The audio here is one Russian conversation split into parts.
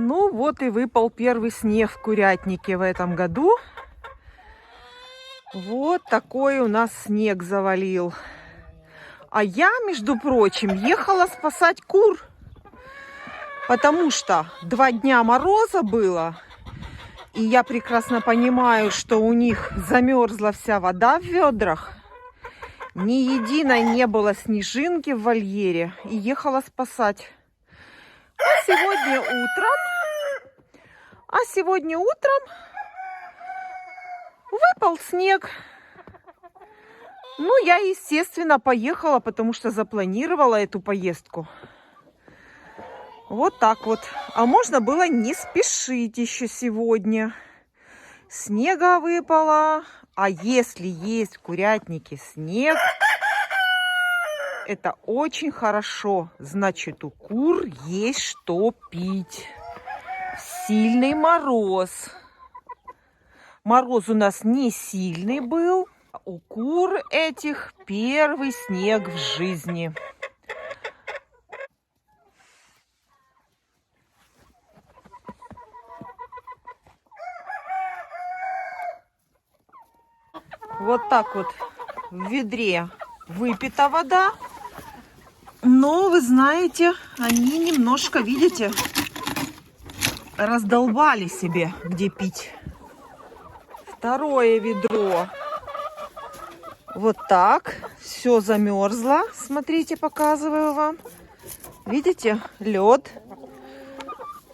Ну вот и выпал первый снег в курятнике в этом году. Вот такой у нас снег завалил. А я, между прочим, ехала спасать кур. Потому что 2 дня мороза было. И я прекрасно понимаю, что у них замерзла вся вода в ведрах. Ни единой не было снежинки в вольере. И ехала спасать. А сегодня утром выпал снег. Ну, я, естественно, поехала, потому что запланировала эту поездку. Вот так вот. А можно было не спешить еще сегодня. Снега выпало. А если есть в курятнике снег, это очень хорошо. Значит, у кур есть что пить. Сильный мороз. Мороз у нас не сильный был. У кур этих первый снег в жизни. Вот так вот в ведре выпита вода. Но, вы знаете, они немножко, видите, раздолбали себе, где пить. Второе ведро. Вот так. Все замерзло. Смотрите, показываю вам. Видите, лед.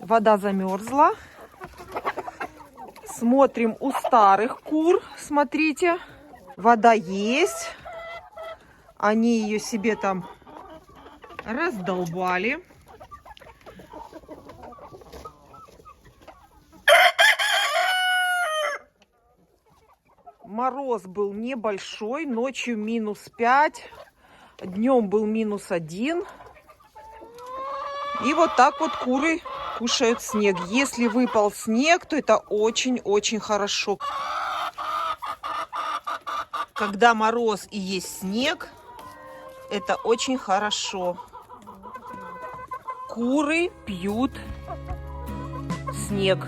Вода замерзла. Смотрим у старых кур. Смотрите. Вода есть. Они ее себе там раздолбали. Мороз был небольшой. Ночью -5. Днем был -1. И вот так вот куры кушают снег. Если выпал снег, то это очень-очень хорошо. Когда мороз и есть снег, это очень хорошо. Куры пьют снег.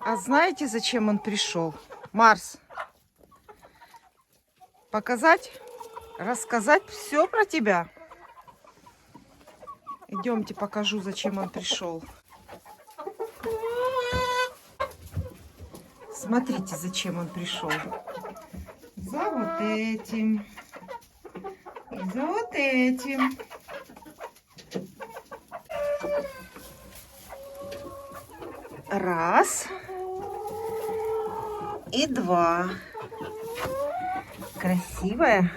А знаете, зачем он пришел? Марс. Показать? Рассказать все про тебя? Идемте, покажу, зачем он пришел. Смотрите, зачем он пришел. За вот этим. И за вот этим. Раз. И два. Красивая.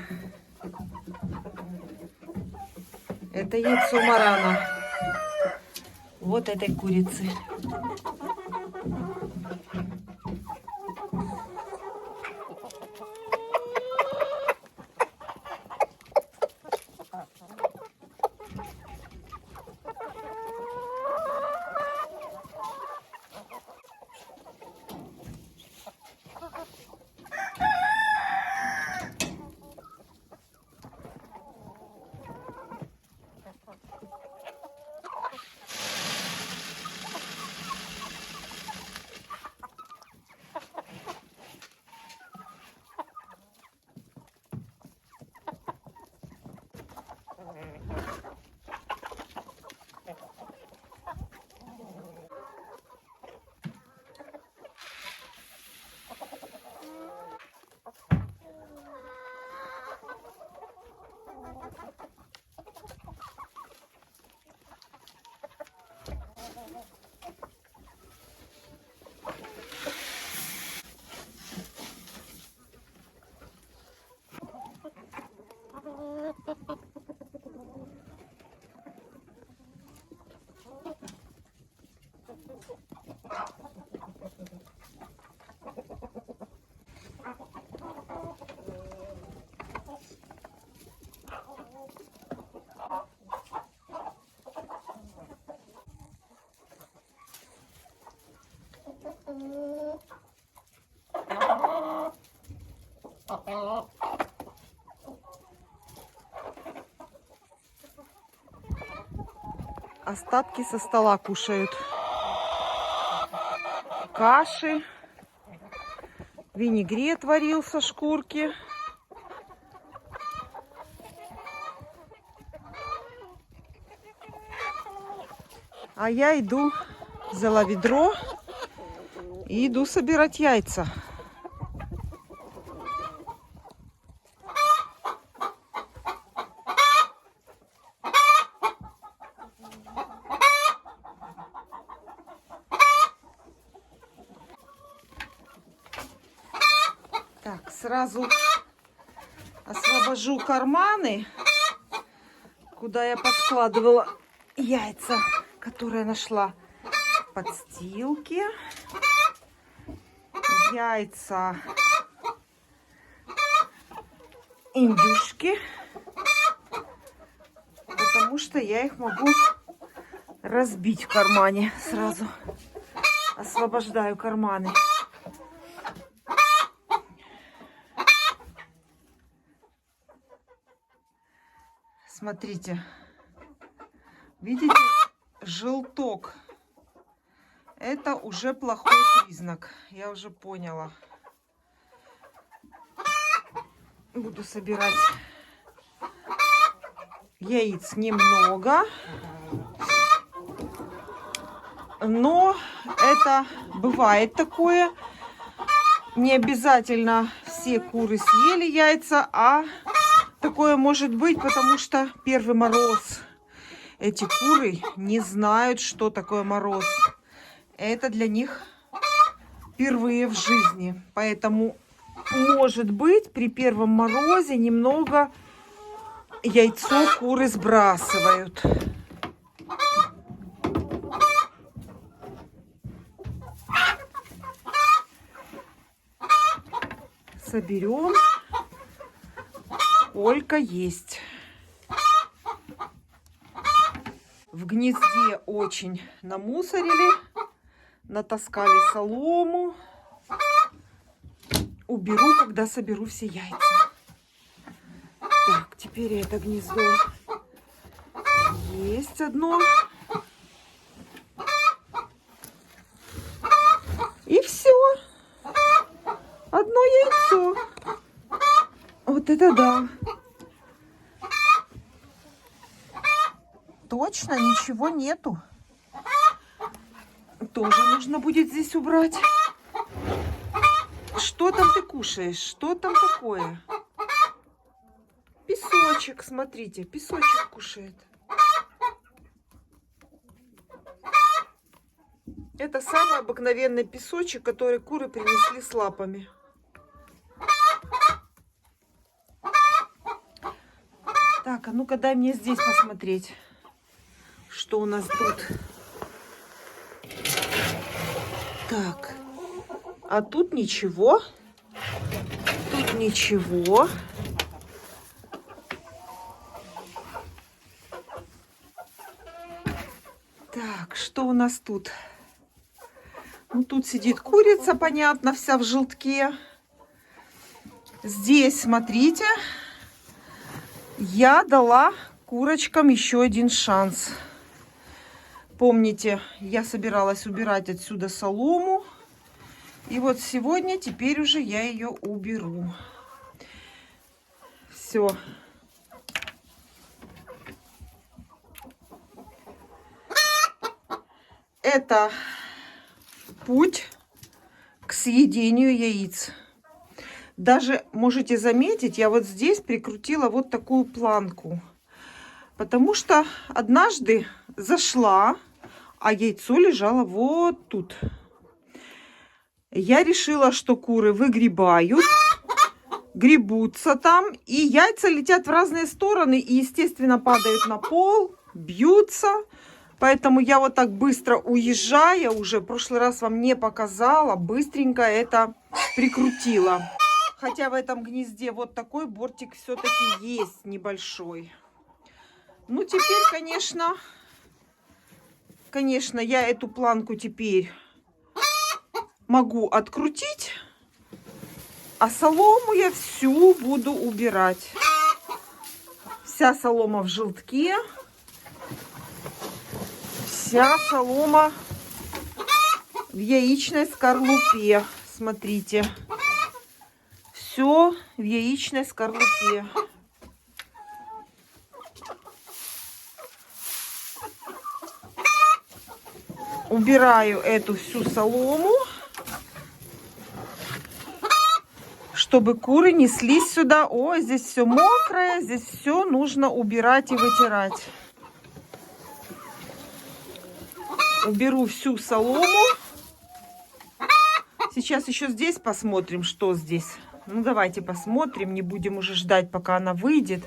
Это яйцо марана. Вот этой курицы. Остатки со стола кушают. Каши. Винегрет варился, шкурки. А я иду, взяла ведро и иду собирать яйца. Так, сразу освобожу карманы, куда я поскладывала яйца, которые нашла в подстилке. Яйца индюшки, потому что я их могу разбить в кармане. Сразу освобождаю карманы. Смотрите, видите, желток. Это уже плохой признак, я уже поняла. Буду собирать яиц немного. Но это бывает такое. Не обязательно все куры съели яйца, а такое может быть, потому что первый мороз. Эти куры не знают, что такое мороз. Это для них впервые в жизни. Поэтому, может быть, при первом морозе немного яйцо куры сбрасывают. Соберем, сколько есть. В гнезде очень намусорили, натаскали солому. Уберу, когда соберу все яйца. Так, теперь это гнездо есть одно. И это да. Точно, ничего нету. Тоже нужно будет здесь убрать. Что там ты кушаешь? Что там такое? Песочек, смотрите, песочек кушает. Это самый обыкновенный песочек, который куры принесли с лапами. Так, а ну-ка дай мне здесь посмотреть, что у нас тут. Так, а тут ничего. Тут ничего. Так, что у нас тут? Ну, тут сидит курица, понятно, вся в желтке. Здесь, смотрите, я дала курочкам еще один шанс. Помните, я собиралась убирать отсюда солому. И вот сегодня, теперь уже я ее уберу. Все. Это путь к съедению яиц. Даже можете заметить, я вот здесь прикрутила вот такую планку. Потому что однажды зашла, а яйцо лежало вот тут. Я решила, что куры выгребают, гребутся там, и яйца летят в разные стороны и, естественно, падают на пол, бьются. Поэтому я вот так быстро уезжая, уже в прошлый раз вам не показала, быстренько это прикрутила. Хотя в этом гнезде вот такой бортик все-таки есть небольшой. Ну, теперь, конечно, я эту планку теперь могу открутить, а солому я всю буду убирать. Вся солома в желтке. Вся солома в яичной скорлупе. Смотрите. Все в яичной скорлупе. Убираю эту всю солому, чтобы куры неслись сюда. Ой, здесь все мокрое, здесь все нужно убирать и вытирать. Уберу всю солому. Сейчас еще здесь посмотрим, что здесь. Ну, давайте посмотрим. Не будем уже ждать, пока она выйдет,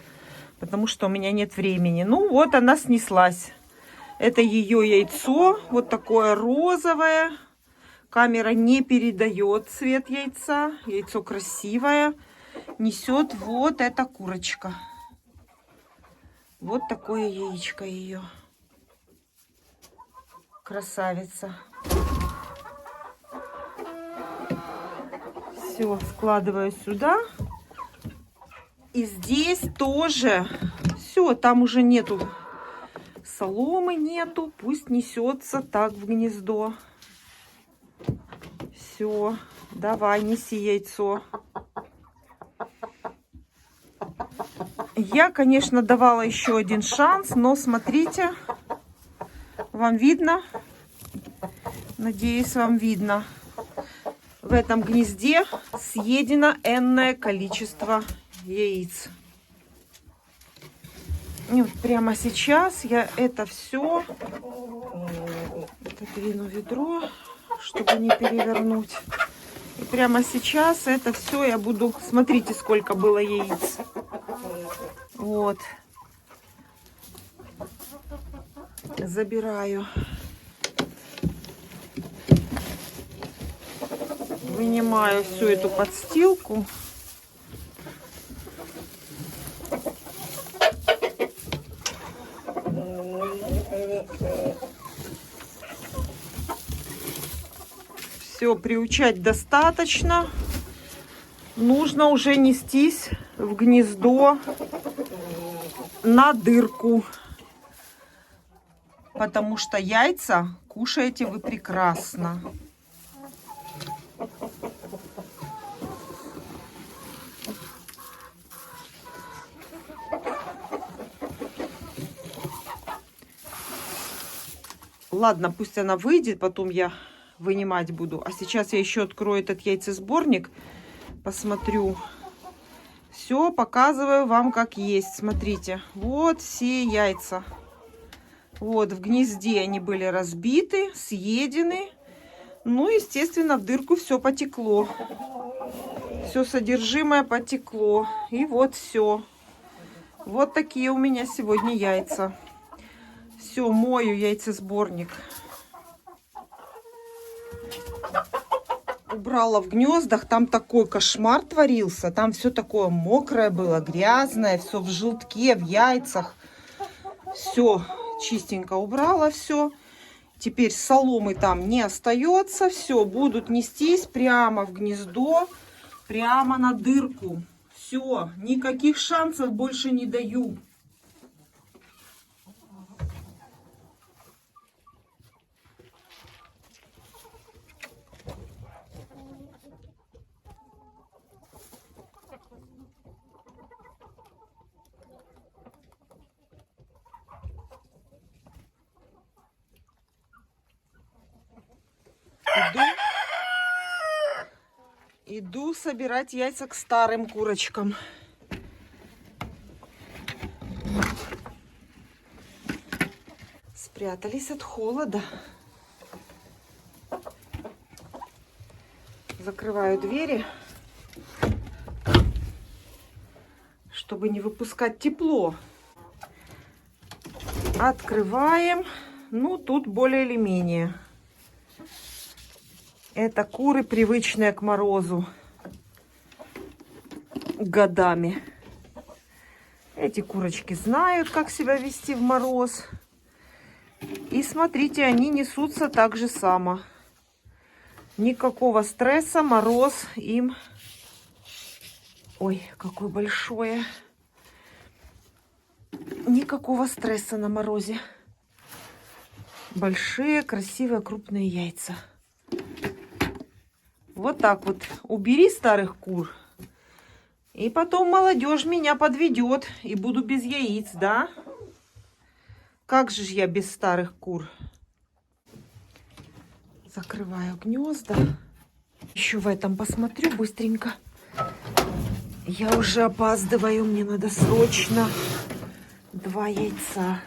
потому что у меня нет времени. Ну, вот она снеслась. Это ее яйцо. Вот такое розовое. Камера не передает цвет яйца. Яйцо красивое. Несет вот эта курочка. Вот такое яичко ее. Красавица. Все, складываю сюда. И здесь тоже все, там уже нету соломы, нету. Пусть несется так в гнездо. Все, давай, неси яйцо. Я, конечно, давала еще один шанс, но смотрите. Вам видно? Надеюсь, вам видно. В этом гнезде съедено энное количество яиц. И вот прямо сейчас я это все отодвину ведро, чтобы не перевернуть. И прямо сейчас это все я буду... Смотрите, сколько было яиц. Вот. Забираю. Вынимаю всю эту подстилку. Все, приучать достаточно. Нужно уже нестись в гнездо на дырку. Потому что яйца кушаете вы прекрасно. Ладно, пусть она выйдет, потом я вынимать буду. А сейчас я еще открою этот яйцесборник, посмотрю. Все, показываю вам как есть. Смотрите, вот все яйца. Вот в гнезде они были разбиты, съедены. Ну, естественно, в дырку все потекло. Все содержимое потекло. И вот все. Вот такие у меня сегодня яйца. Все, мою яйцесборник. Убрала в гнездах. Там такой кошмар творился. Там все такое мокрое было, грязное. Все в желтке, в яйцах. Все чистенько убрала все. Теперь соломы там не остается. Все, будут нестись прямо в гнездо, прямо на дырку. Все, никаких шансов больше не даю. Иду собирать яйца к старым курочкам. Спрятались от холода. Закрываю двери, чтобы не выпускать тепло. Открываем. Ну, тут более или менее. Это куры, привычные к морозу годами. Эти курочки знают, как себя вести в мороз. И смотрите, они несутся так же само. Никакого стресса, мороз им... Ой, какое большое. Никакого стресса на морозе. Большие, красивые, крупные яйца. Вот так вот. Убери старых кур. И потом молодежь меня подведет. И буду без яиц, да? Как же я без старых кур? Закрываю гнезда. Еще в этом посмотрю быстренько. Я уже опаздываю. Мне надо срочно 2 яйца.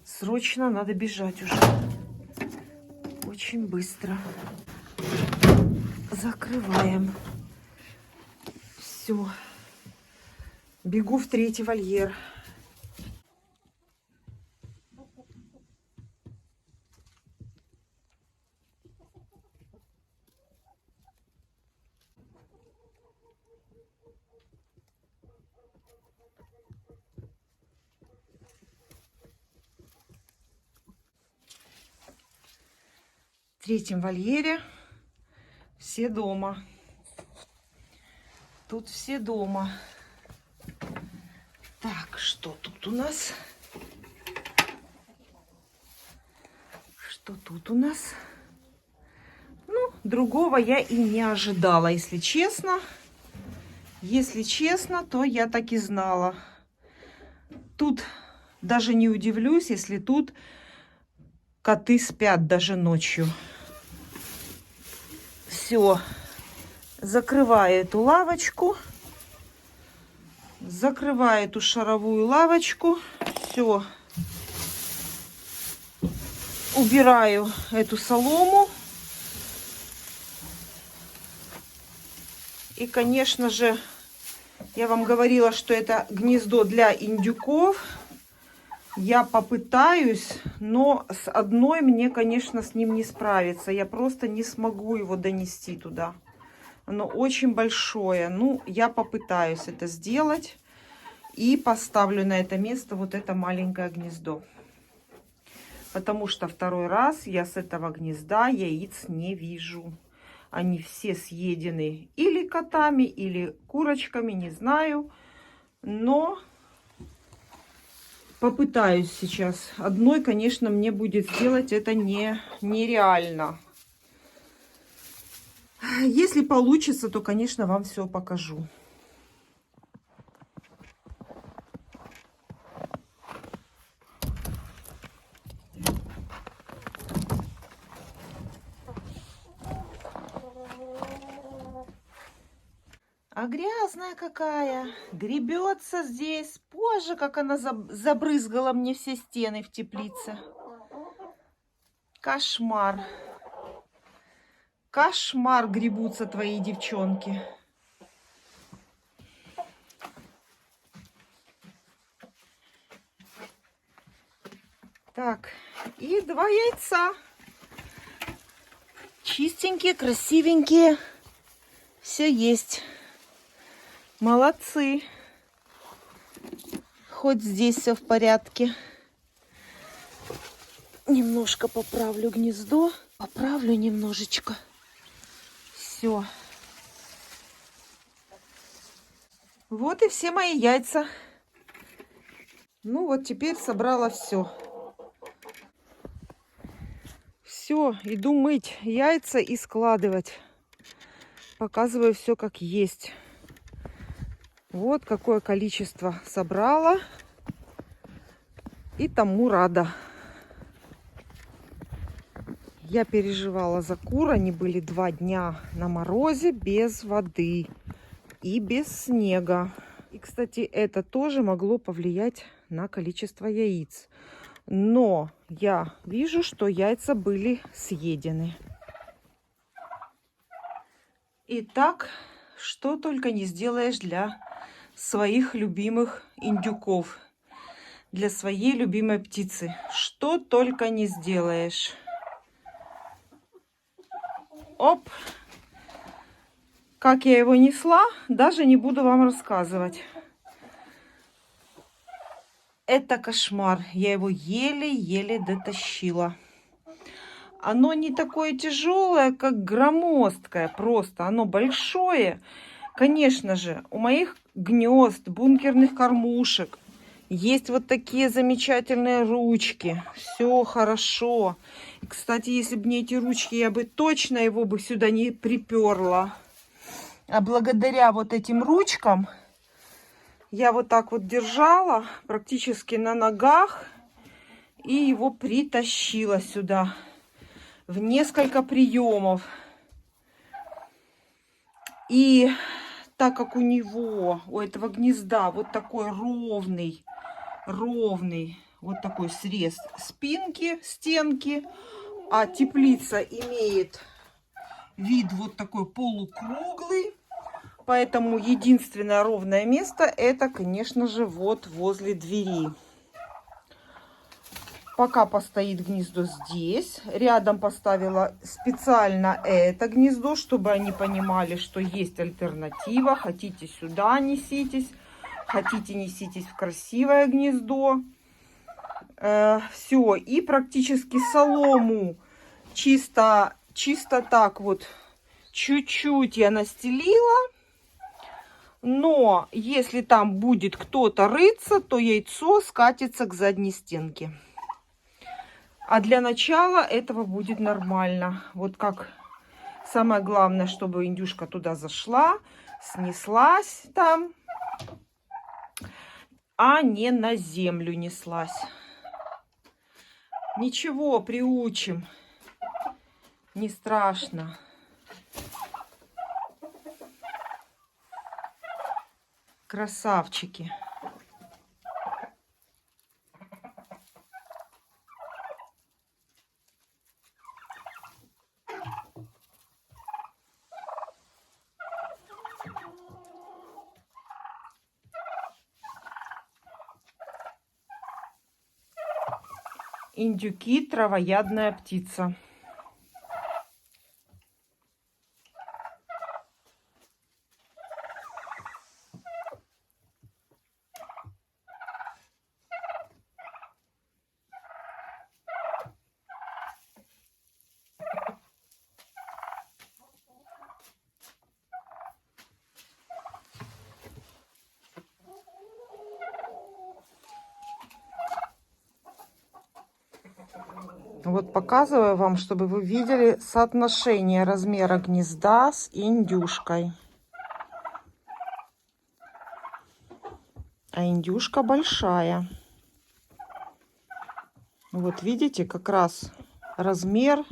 Срочно надо бежать уже. Очень быстро. Закрываем. Все. Бегу в 3-й вольер. В 3-м вольере все дома. Тут все дома. Так, что тут у нас? Что тут у нас? Ну, другого я и не ожидала, если честно. Если честно, то я так и знала. Тут даже не удивлюсь, если тут коты спят даже ночью. Все. Закрываю эту лавочку. Закрываю эту шаровую лавочку. Все. Убираю эту солому. И, конечно же, я вам говорила, что это гнездо для индюков. Я попытаюсь, но с одной мне, конечно, с ним не справиться. Я просто не смогу его донести туда. Оно очень большое. Ну, я попытаюсь это сделать. И поставлю на это место вот это маленькое гнездо. Потому что 2-й раз я с этого гнезда яиц не вижу. Они все съедены или котами, или курочками, не знаю. Но... попытаюсь сейчас. Одной, конечно, мне будет сделать это нереально. Если получится, то, конечно, вам все покажу. А грязная какая. Гребется здесь. Боже, как она забрызгала мне все стены в теплице. Кошмар. Кошмар гребутся твои девчонки. Так, и 2 яйца. Чистенькие, красивенькие. Все есть. Молодцы. Хоть здесь все в порядке. Немножко поправлю гнездо. Поправлю немножечко. Все. Вот и все мои яйца. Ну вот теперь собрала все. Все, иду мыть яйца и складывать. Показываю все как есть. Вот какое количество собрала. И тому рада. Я переживала за кур. Они были 2 дня на морозе без воды и без снега. И, кстати, это тоже могло повлиять на количество яиц. Но я вижу, что яйца были съедены. Итак, что только не сделаешь для своих любимых индюков. Для своей любимой птицы. Что только не сделаешь. Оп! Как я его несла, даже не буду вам рассказывать. Это кошмар. Я его еле-еле дотащила. Оно не такое тяжелое, как громоздкое. Просто оно большое. Конечно же, у моих гнезд, бункерных кормушек есть вот такие замечательные ручки. Все хорошо. Кстати, если бы не эти ручки, я бы точно его бы сюда не приперла. А благодаря вот этим ручкам я вот так вот держала практически на ногах и его притащила сюда в несколько приемов. И так как у этого гнезда вот такой ровный вот такой срез спинки, стенки, а теплица имеет вид вот такой полукруглый, поэтому единственное ровное место это, конечно же, вот возле двери. Пока постоит гнездо здесь. Рядом поставила специально это гнездо, чтобы они понимали, что есть альтернатива. Хотите сюда неситесь, хотите неситесь в красивое гнездо. Все. И практически солому чисто так вот чуть-чуть я настелила. Но если там будет кто-то рыться, то яйцо скатится к задней стенке. А для начала этого будет нормально. Вот как самое главное, чтобы индюшка туда зашла, снеслась там, а не на землю неслась. Ничего, приучим. Не страшно. Красавчики. Индюки — травоядная птица. Вот показываю вам, чтобы вы видели соотношение размера гнезда с индюшкой. А индюшка большая. Вот видите, как раз размер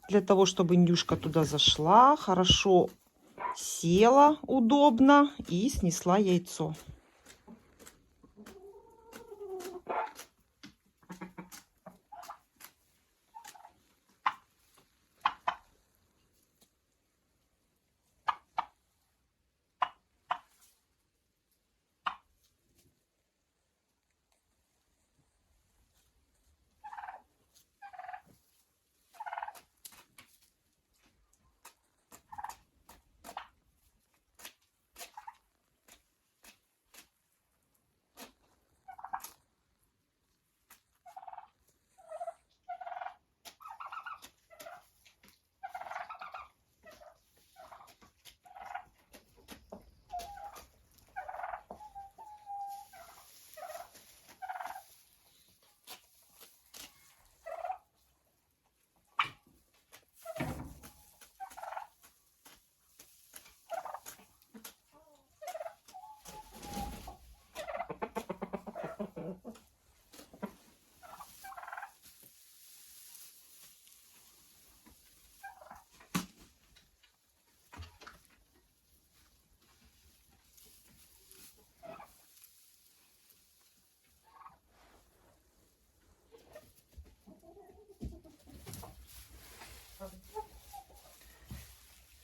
для того, чтобы индюшка туда зашла, хорошо Села удобно и снесла яйцо.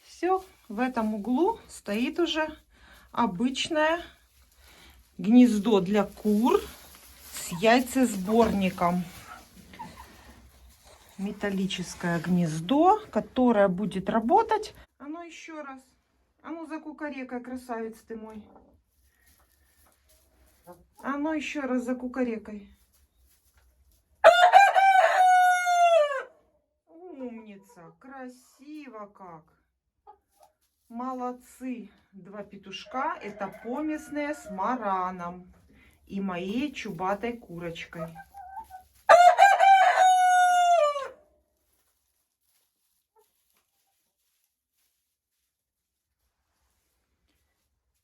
Все, в этом углу стоит уже обычное гнездо для кур с яйцесборником. Металлическое гнездо, которое будет работать. А ну еще раз. А ну закукарекай, красавец ты мой. А ну еще раз закукарекай. Умница, красиво как. Молодцы. Два петушка. Это поместные с мараном и моей чубатой курочкой.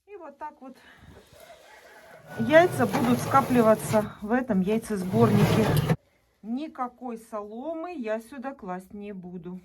И вот так вот яйца будут скапливаться в этом яйцесборнике. Никакой соломы я сюда класть не буду.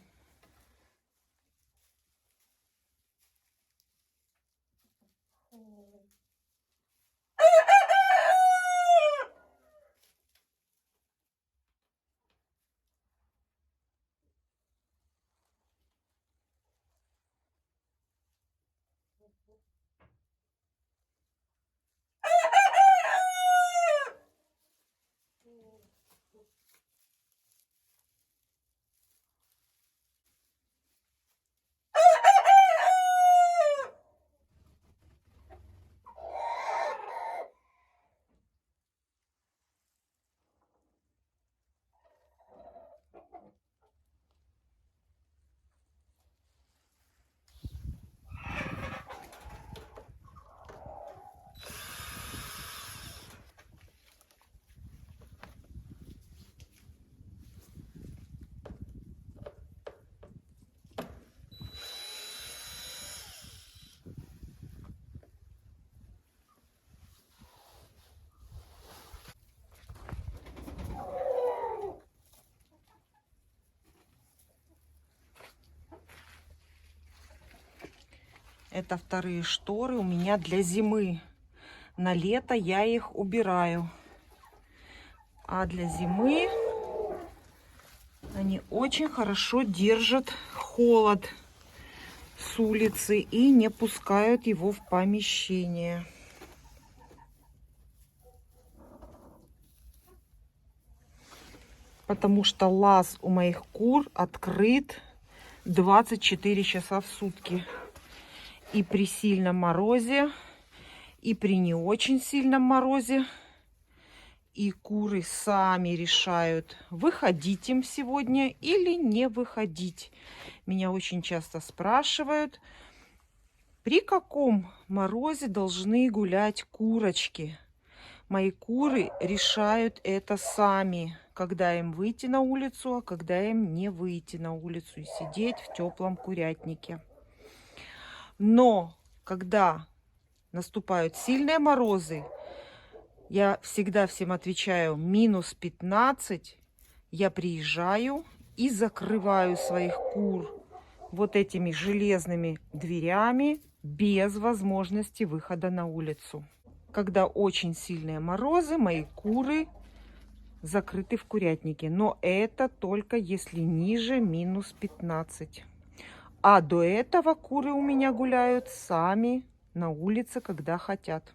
Это вторые шторы у меня для зимы. На лето я их убираю. А для зимы они очень хорошо держат холод с улицы и не пускают его в помещение. Потому что лаз у моих кур открыт 24 часа в сутки. И при сильном морозе, и при не очень сильном морозе. И куры сами решают, выходить им сегодня или не выходить. Меня очень часто спрашивают, при каком морозе должны гулять курочки. Мои куры решают это сами, когда им выйти на улицу, а когда им не выйти на улицу и сидеть в теплом курятнике. Но когда наступают сильные морозы, я всегда всем отвечаю, минус 15, я приезжаю и закрываю своих кур вот этими железными дверями без возможности выхода на улицу. Когда очень сильные морозы, мои куры закрыты в курятнике. Но это только если ниже минус 15. А до этого куры у меня гуляют сами на улице, когда хотят.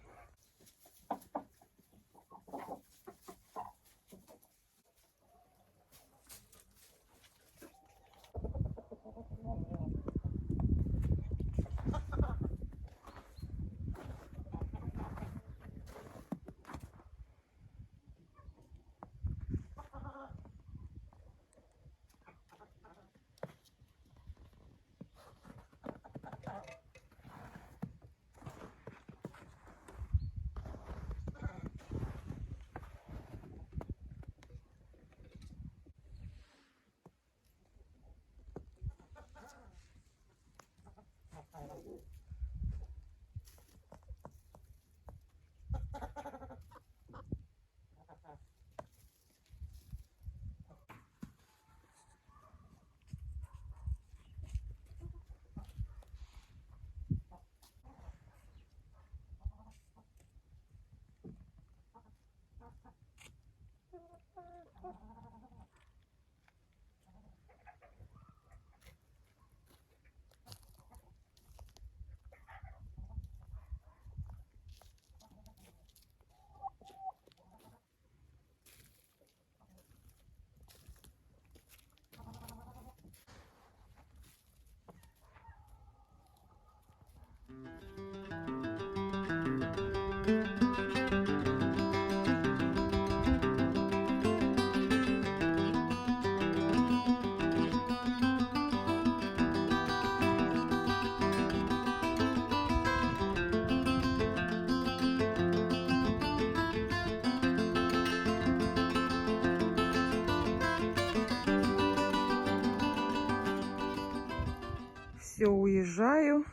Все, уезжаю.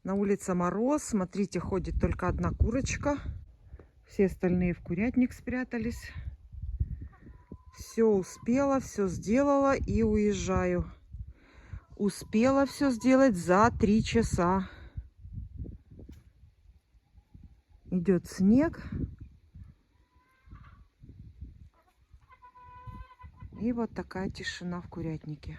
На улице мороз. Смотрите, ходит только одна курочка. Все остальные в курятник спрятались. Все успела, все сделала и уезжаю. Успела все сделать за 3 часа. Идет снег. И вот такая тишина в курятнике.